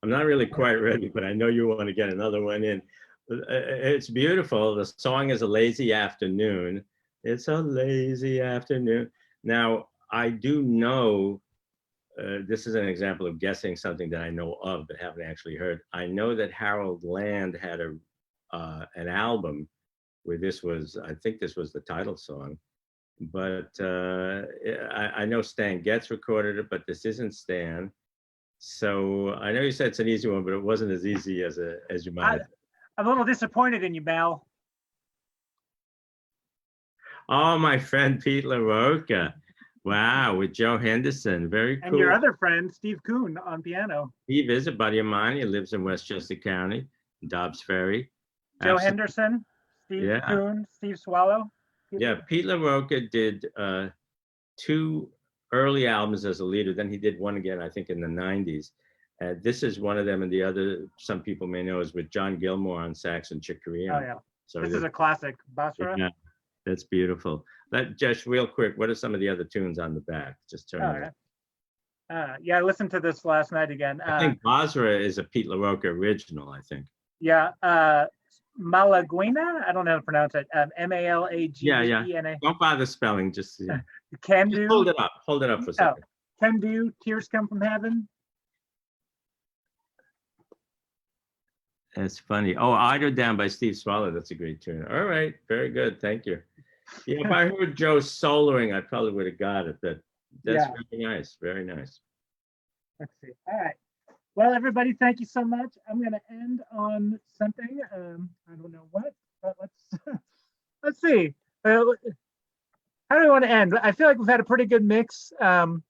I'm not really quite ready, but I know you want to get another one in. It's beautiful. The song is A Lazy Afternoon. It's a lazy afternoon. Now, I do know, this is an example of guessing something that I know of but haven't actually heard. I know that Harold Land had an album where this was, I think this was the title song, but I know Stan Getz recorded it, but this isn't Stan. So I know you said it's an easy one, but it wasn't as easy as you might have. I'm a little disappointed in you, Mel. Oh, my friend Pete LaRocca. Wow, with Joe Henderson. Very cool. And your other friend, Steve Kuhn, on piano. Steve is a buddy of mine. He lives in Westchester County, Dobbs Ferry. Joe Henderson, Steve Kuhn, Steve Swallow. Yeah, Pete LaRocca did 2 early albums as a leader. Then he did one again, I think, in the 90s. This is one of them, and the other, some people may know, is with John Gilmore on sax and Chick Corea. Oh, yeah. So this is a classic. Basra? Yeah, that's beautiful. Just real quick, what are some of the other tunes on the back? Just turn it. Yeah, I listened to this last night again. I think Basra is a Pete LaRocca original, I think. Yeah, Malaguena? I don't know how to pronounce it. Malagena. Yeah. Don't bother spelling, just Can do. Hold it up. Hold it up for a second. Can do. Tears Come From Heaven. That's funny. Oh, Eider Down by Steve Swallow. That's a great tune. All right. Very good. Thank you. Yeah, if I heard Joe soloing, I probably would have got it. But that's very nice. Very nice. Let's see. All right. Well, everybody, thank you so much. I'm going to end on something. I don't know what, but let's see. How do we want to end? I feel like we've had a pretty good mix of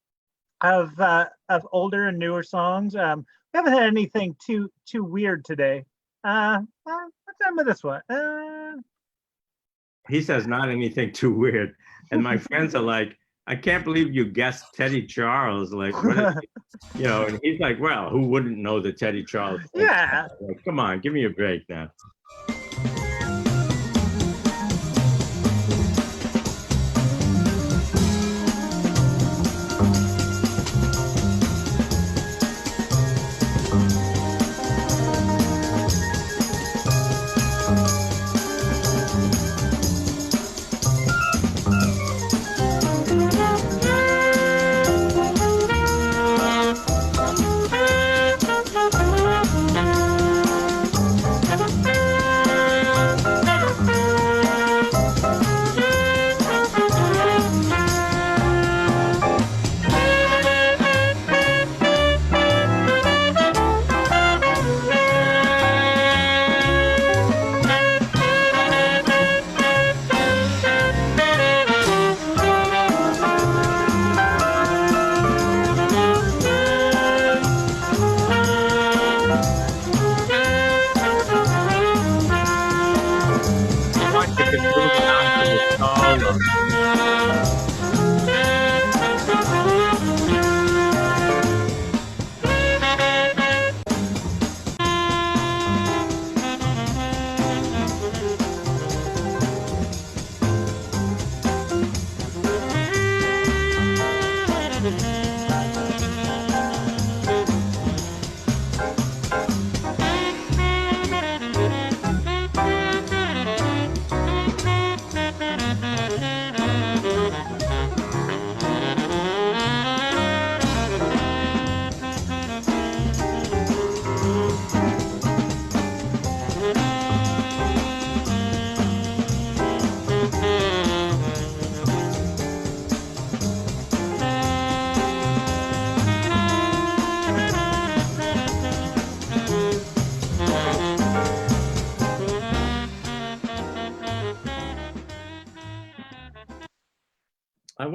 older and newer songs. We haven't had anything too weird today. Well, let's end with this one. He says not anything too weird, and my friends are like, I can't believe you guessed Teddy Charles. Like, what is, and he's like, well, who wouldn't know the Teddy Charles? Yeah. Like, come on, give me a break now.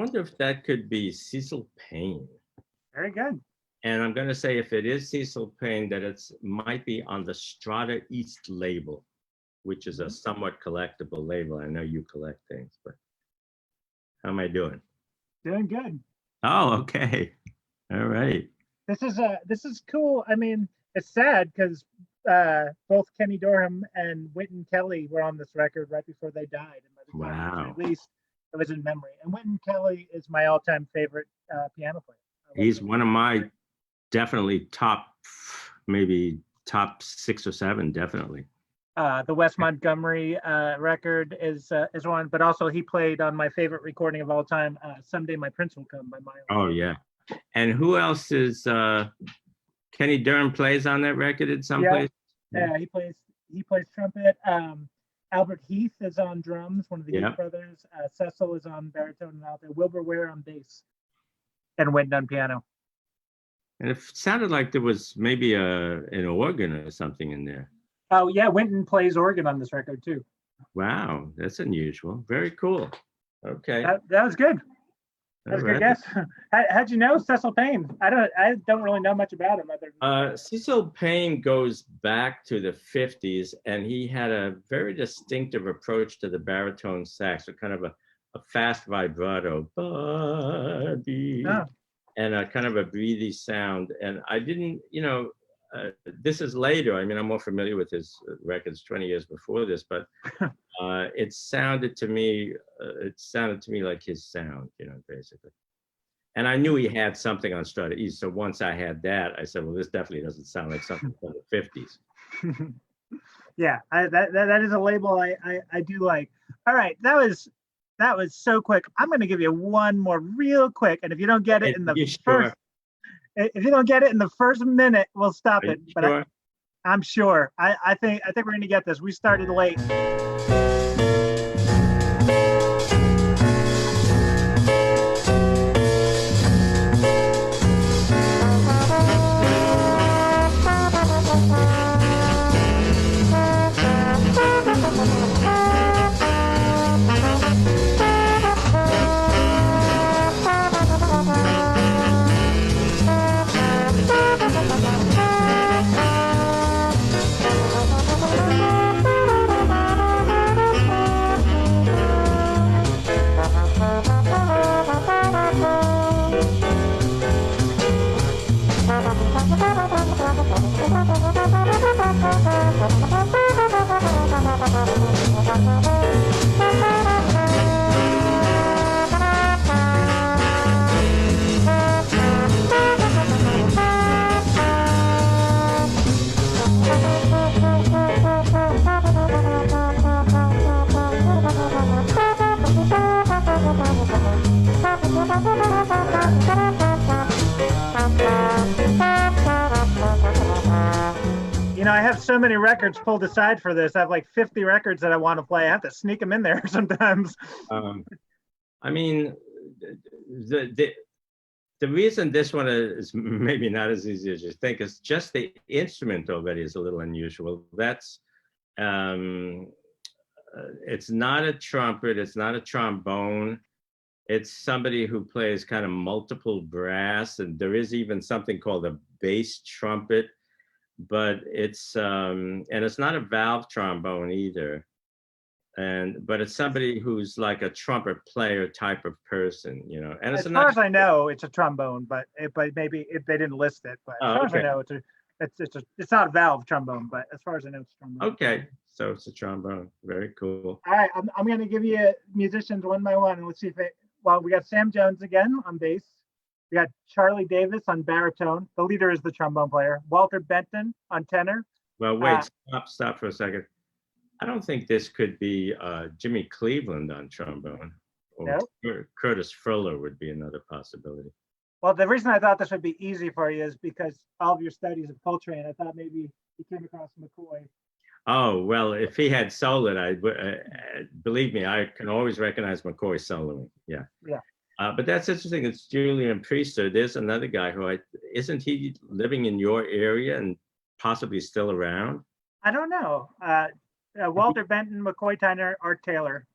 wonder if that could be Cecil Payne. Very good. And I'm going to say if it is Cecil Payne, that it's might be on the Strata East label, which is a somewhat collectible label. I know you collect things, but how am I doing? Doing good. Oh, okay. All right. This is cool. I mean, it's sad because both Kenny Dorham and Wynton Kelly were on this record right before they died. And by the time it was released, it was in memory. And Wynton Kelly is my all-time favorite piano player. He's one of my definitely maybe top 6 or 7, definitely. The Wes Montgomery record is one, but also he played on my favorite recording of all time, "Someday My Prince Will Come" by Miles. Oh yeah, and who else is Kenny Dorham plays on that record in some place? Yeah, he plays trumpet. Albert Heath is on drums, one of the Heath brothers. Cecil is on baritone and alto. Wilbur Ware on bass, and Wynton on piano. And it sounded like there was maybe an organ or something in there. Oh yeah, Wynton plays organ on this record too. Wow, that's unusual. Very cool. Okay, that was good. That was a good guess. How'd you know Cecil Payne? I don't really know much about him other. Cecil Payne goes back to the 50s, and he had a very distinctive approach to the baritone sax, so kind of a fast vibrato, buddy, and a kind of a breathy sound. And I didn't, this is later. I mean, I'm more familiar with his records 20 years before this, but it sounded to me like his sound, basically. And I knew he had something on Strata East. So once I had that, I said, well, this definitely doesn't sound like something from the 50s. Yeah, that is a label I do like. All right, that was so quick. I'm going to give you one more real quick, and if you don't get it in the first. If you don't get it in the first minute, we'll stop it. But sure? I'm sure. I think we're going to get this. We started late. I have so many records pulled aside for this. I have like 50 records that I want to play. I have to sneak them in there sometimes. I mean, the reason this one is maybe not as easy as you think is just the instrument already is a little unusual. That's it's not a trumpet, it's not a trombone. It's somebody who plays kind of multiple brass, and there is even something called a bass trumpet, but it's and it's not a valve trombone either. But it's somebody who's like a trumpet player type of person, And as far as I know, it's a trombone, but maybe if they didn't list it. But as far as I know, it's not a valve trombone, but as far as I know, it's a trombone. Okay, so it's a trombone. Very cool. All right, I'm going to give you musicians one by one, and let's see if it. Well, we got Sam Jones again on bass. We got Charlie Davis on baritone. The leader is the trombone player. Walter Benton on tenor. Well, wait, stop for a second. I don't think this could be Jimmy Cleveland on trombone. Or no? Curtis Fuller would be another possibility. Well, the reason I thought this would be easy for you is because all of your studies of Coltrane, I thought maybe you came across McCoy. Oh, well, if he had soloed, believe me, I can always recognize McCoy soloing. Yeah. But that's interesting. It's Julian Priester. There's another guy who isn't he living in your area and possibly still around? I don't know. Walter Benton, McCoy tenor, Art Taylor.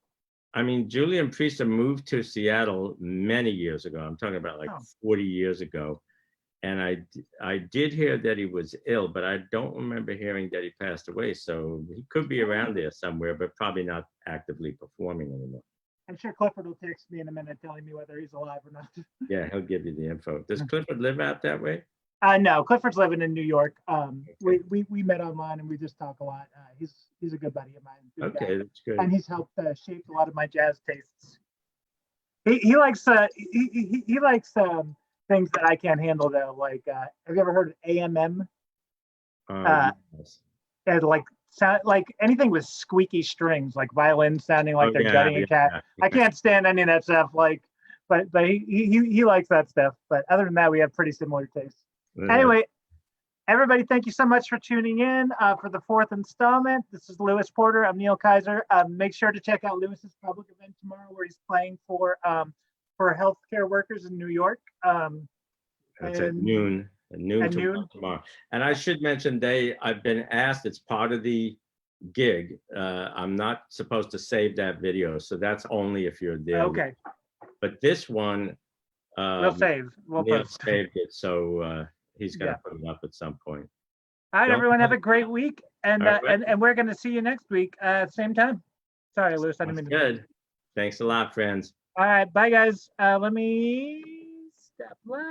I mean, Julian Priester moved to Seattle many years ago. I'm talking about like 40 years ago. And I did hear that he was ill, but I don't remember hearing that he passed away. So he could be around there somewhere, but probably not actively performing anymore. I'm sure Clifford will text me in a minute telling me whether he's alive or not. Yeah, he'll give you the info. Does Clifford live out that way? No, Clifford's living in New York. We met online and we just talk a lot. He's a good buddy of mine. Good Okay, guy. that's good. And he's helped shape a lot of my jazz tastes. He likes he likes things that I can't handle though. Like have you ever heard of AMM? Yes. And like anything with squeaky strings, like violins sounding like they're yeah, gutting a cat. yeah. I can't stand any of that stuff. Like, but he likes that stuff. But other than that, we have pretty similar tastes. Anyway, everybody, thank you so much for tuning in for the 4th installment. This is Lewis Porter. I'm Neil Kaiser. Make sure to check out Lewis's public event tomorrow, where he's playing for healthcare workers in New York. That's at noon. At noon tomorrow. And I should mention, I've been asked, it's part of the gig. I'm not supposed to save that video, so that's only if you're there. Okay. But this one, We'll save. We'll Neil post. saved it, so he's gonna put it up at some point. All right, everyone, have a great week, and we're gonna see you next week same time. Sorry, Lewis, I didn't mean to. Good. Thanks a lot, friends. All right, bye guys. Let me stop live.